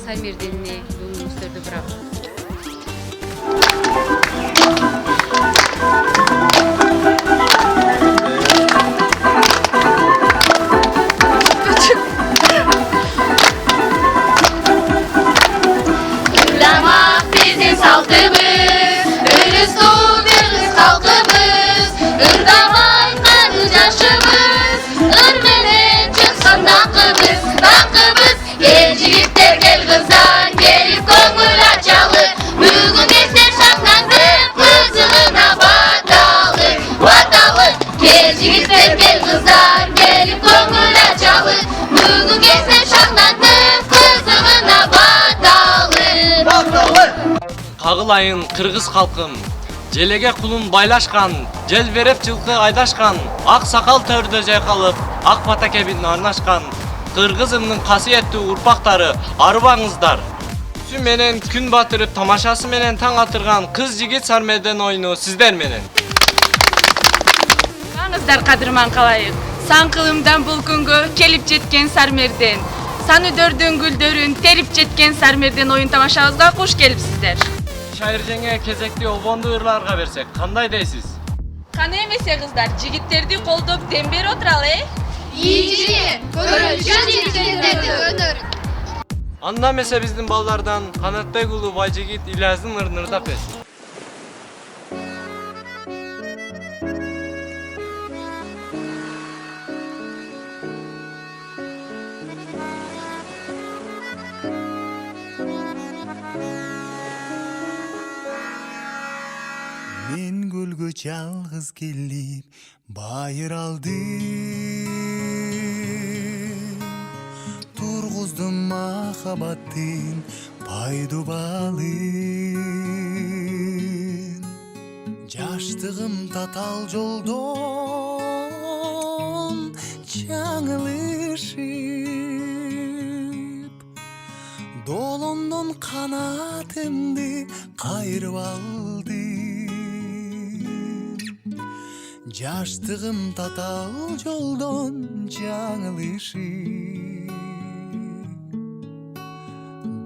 Самирденне көңүлүңүздөрдү бирок. Kutlamak bizim saltımız, Örüstü bir kız halkımız, Irdaman kanı yaşımız, Irmenen çıksın dankımız, Gel jigitler gel kızlar, gelip koңul açalı, Bugün bizler şaklandık, kızılına vatalı, Gel jigitler gel kızlar, gelip koңul açalı, Bugün bizler şaklandık, kızılına vatalı. Кагылайын кыргыз калкым, желеге кулун байлашкан, жел берип жылкы айдашкан, ак сакал төрдө жайкалып, ак бата кебин арнашкан, кыргызымдын касиеттүү урпактары арыбаңыздар. Түсү менен күн батырып, тамашасы менен таң атырган кыз жигит Сармерден оюну сиздер менен. Аңыздар кадырман калайык. Сан кылымдан бул күнгө келип жеткен Сармерден. Сан өдөрдүн гүлдөрүн терип жеткен Сармерден оюн тамашабызга куш келипсиздер. Шайыр жеңе кезекти обонду ырларга берсек, кандай дейсиз? Каны эмесе кыздар, жигиттерди колдоп дем берип отуралы, İyice, körülüşen jigitlerdi önür. Анда эмесе биздин балдардан Канатбек уулу Байжигит Ильяздын ырын ырдап берсин. Мен көлгө жалгыз келип байыр алдым, тургуздум махабаттын пайду балын. Жаштыгым татал жолдон жаңылышып, долондон канатымды кайрып алдым. Жаштыгым татал жолдон жаңылышып,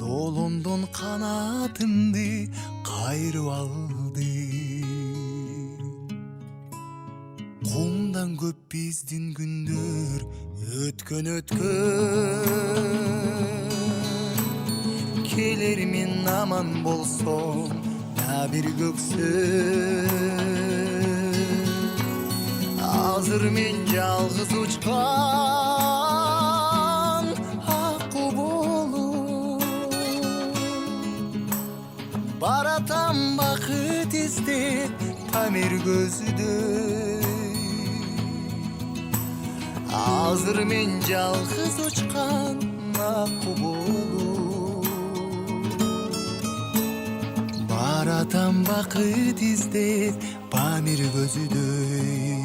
долондон канатымды кайрып алдым. Кумдан көп биздин күндөр өткөн. Келер мен аман болсом да бир көксөм. Азыр мен жалгыз учкан акку болуп, баратам бакыт издеп Памир көзүдөй. Азыр мен жалгыз учкан акку болуп, баратам бакыт издеп Памир көзүдөй.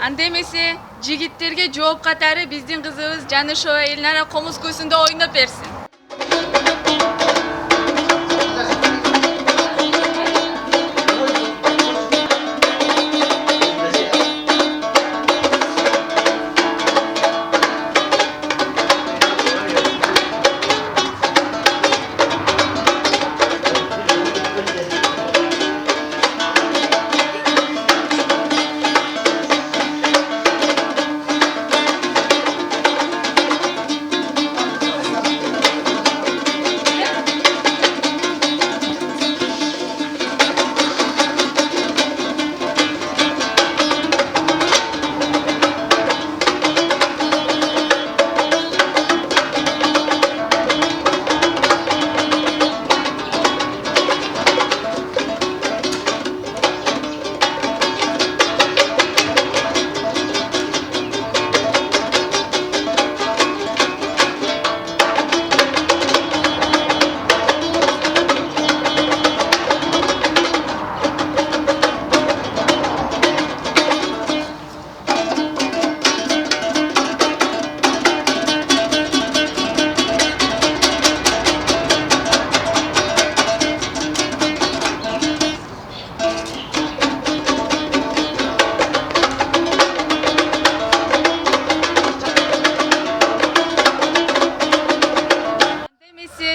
Анда эмесе жигиттерге жооп катары биздин кызыбыз Жанышева Элнара комуз көзүндө ойноп берсин.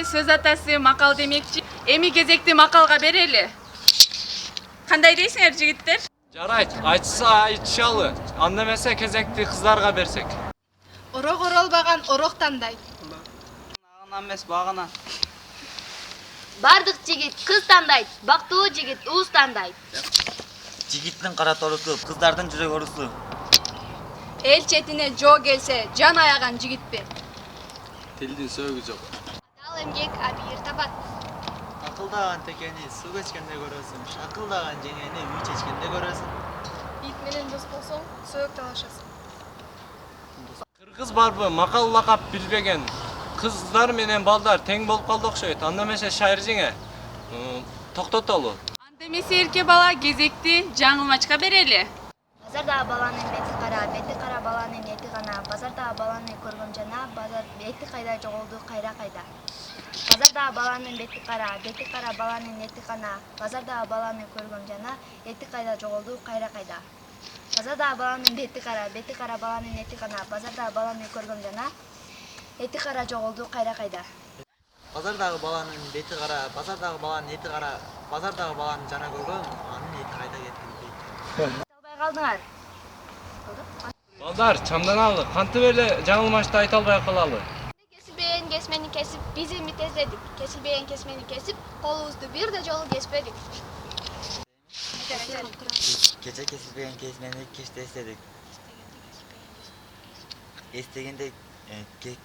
сөз атасы макал демекчи. Эми кезекти макалга берели. Кандай дейсиңер жигиттер? Жарайт, айтса айтышалы. Анда эмесе кезекти кыздарга берсек. Орок оролбаган орок тандайт. Багана эмес, багана. Бардык жигит кыз тандайт, бактылуу жигит уус тандайт. Жигиттин кара торусу, кыздардын жүрөк орусу. Эл четине жоо келсе, жан аяган жигитпи. Тилдин сөөгү жок. Ал эмгек абийир табат. Акылдаган текени суу кечкенде көрөсүң, шакылдаган жеңени үй чечкенде көрөсүң. Ит менен дос болсоң, сөөк талашасың. Кыргыз барбы макал лакап билбеген кыздар менен балдар тең болуп калды окшойт. Анда эмесе шайыр жеңе. Токтотолу. Анда эмесе эрке бала кезекти жаңы мачка берели. Базардагы баланын бети кара баланын эти гана. Базардагы баланы көргөн жана, базар эти кайда жоголду, кайра кайда. Базардагы баланын бети кара баланын эти гана. Базардагы баланы көргөн жана, эти кайда жоголду, кайра кайда. Базардагы баланын бети кара баланын эти гана. Базардагы баланы көргөн жана, эти кара жоголду, кайра кайда. Базардагы баланын бети кара, базардагы баланын эти кара, базардагы баланы жана көргөн, анын эти кайда кеткен дейт. Албай калдыңар. Балдар чамданалы, кантип эле жаңылмашты айта албай калалы. Кесилбеген кесмени кесип, биз эми тездедик. Кесилбеген кесмени кесип, колубузду бир да жолу кеспедик. Кече кесилбеген кесмени кечте эстедик. Эстегенде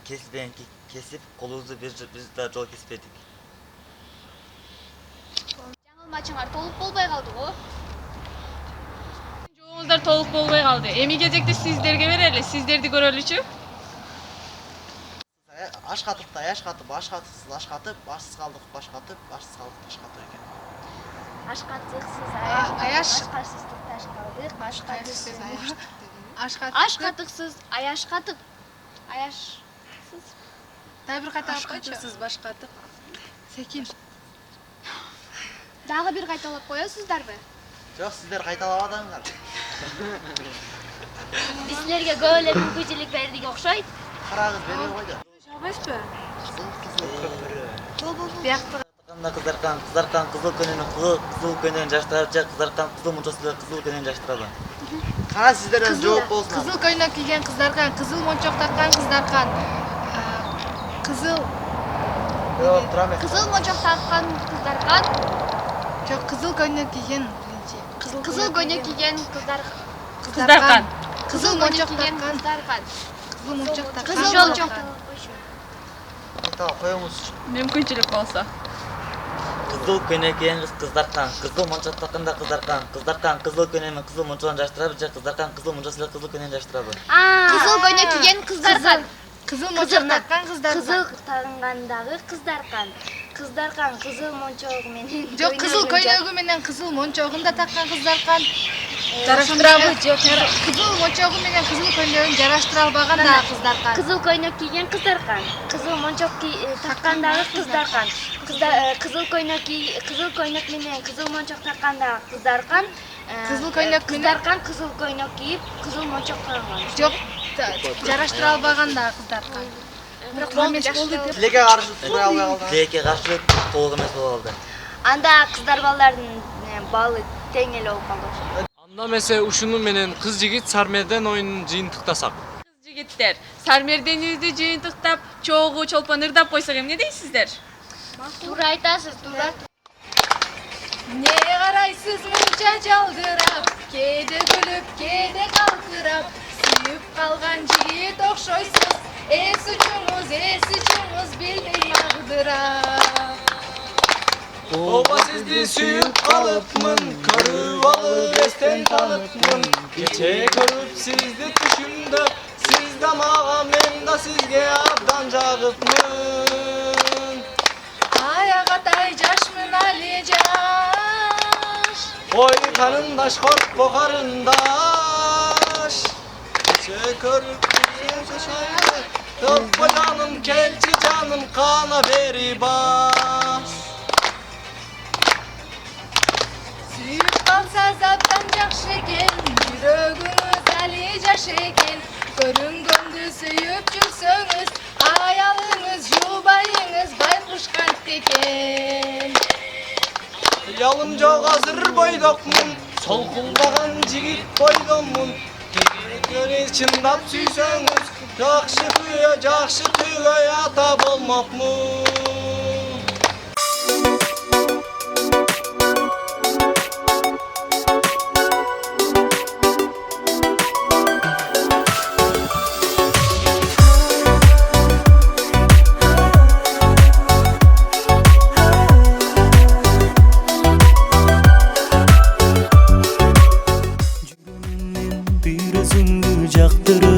кесилбеген кесип, колубузду бир да жол кеспедик. Жаңылмачыңар толуп болбой калды го. Жоңуздар толук болбой калды. Эми кезекти сиздерге берели. Сиздерди көрөлүчү. Аш катыкта аш катып, аш катыксыз аш катып, башсыз калдык, баш катып, башсыз калдык, таш катып экен. Аш катыксыз аяш. катыксыз таш калдык, баш катыксыз Аш катыксыз аяш катып. Аяшсыз. Дагы бир кайта катыксыз баш катып. Секин. Дагы бир кайталап коесуздарбы? Жок, сиздер кайталап атаңыздар. Биз силерге көп эле мүмкүнчүлүк бердик окшойт. Карагыз бере койду. Жабайсызбы? Кыздаркан кызыл көнөнүн жаштырып же кызыл мончосу кызыл көнөнүн жаштырабы. Кара сиздерден жооп болсун. Кызыл көйнөк кийген кыздаркан, кызыл мончок таккан кыздаркан. Кызыл Кызыл мончок таккан кыздаркан, жок, кызыл көйнөк кийген. кызыл көйнөк кийген Кыздаркан. Кызыл мончок таккан. кыздаркан. Кызыл мончок таккан. Кызыл мончок Айталы коюңуз. Мүмкүнчүлүк болсо. Кызыл көнөк кийген кыздаркан, кызыл мончок такканда кыздаркан кызыл көнөнү менен кызыл мончону жаштырабы же кыздаркан кызыл мончосу менен кызыл көнөнү жаштырабы. Кызыл көйнөк кийген кыздаркан. Кызыл мончок таккан кыздаркан. Кызыл тагынгандагы кыздаркан. Кыздаркан кызыл мончогу менен. Жок, кызыл көйнөгү менен кызыл мончогун да таккан кыздаркан. Жараштырабы? Жок, кызыл мончогу менен кызыл көйнөгүн жараштыра албаган да кыздаркан. Кызыл көйнөк кийген кыздаркан. Кызыл мончок таккандагы кыздаркан. Кызыл көйнөк менен кызыл мончок таккандагы кыздаркан. Кызыл көйнөк кыздаркан кызыл көйнөк кийип, кызыл мончок тагынган. Жок, жараштыра албаган да кыздаркан. Бирок эмес болду деп. Тилекке каршы тура албай калды. Тилекке каршы толук эмес болуп калды. Анда кыздар балдардын баалы тең эле болуп калды. Анда эмесе ушуну менен кыз жигит Сармерден оюнун жыйынтыктасак. Кыз жигиттер, Сармерденибизди жыйынтыктап, чогуу чолпон ырдап койсок эмне дейсиздер? Туура айтасыз, туура. Не карайсыз мынча жалдырап, кээде күлүп, кээде калтырап, сүйүп калган жигит окшойсуз, эс учуңуз билбей магдырап. Оба сизди сүйүп калыпмын, көрүп алып эстен таныпмын. Кече көрүп сизди түшүмдө, сиз да мага, мен да сизге абдан жагыпмын. Аяк атай жашмын али жаш. Ой карындаш коркпо карындаш. Кече көрүп шайлы, топпо жаным келчи жаным кана бери бас. Сүйүп калса заптан жакшы экен, жүрөгүңүз али жаш экен. Көрүнгөндү сүйүп жүрсөңүз, аялыңыз, жубайыңыз байкуш турмуш кантип экен. Ялым жоқ азыр бойдокмун, солкулдаган жигит бойдомун. Эгер чындап сүйсөңүз, жакшы түйгөй ата болмокмун. Bir özüngü jaktırıp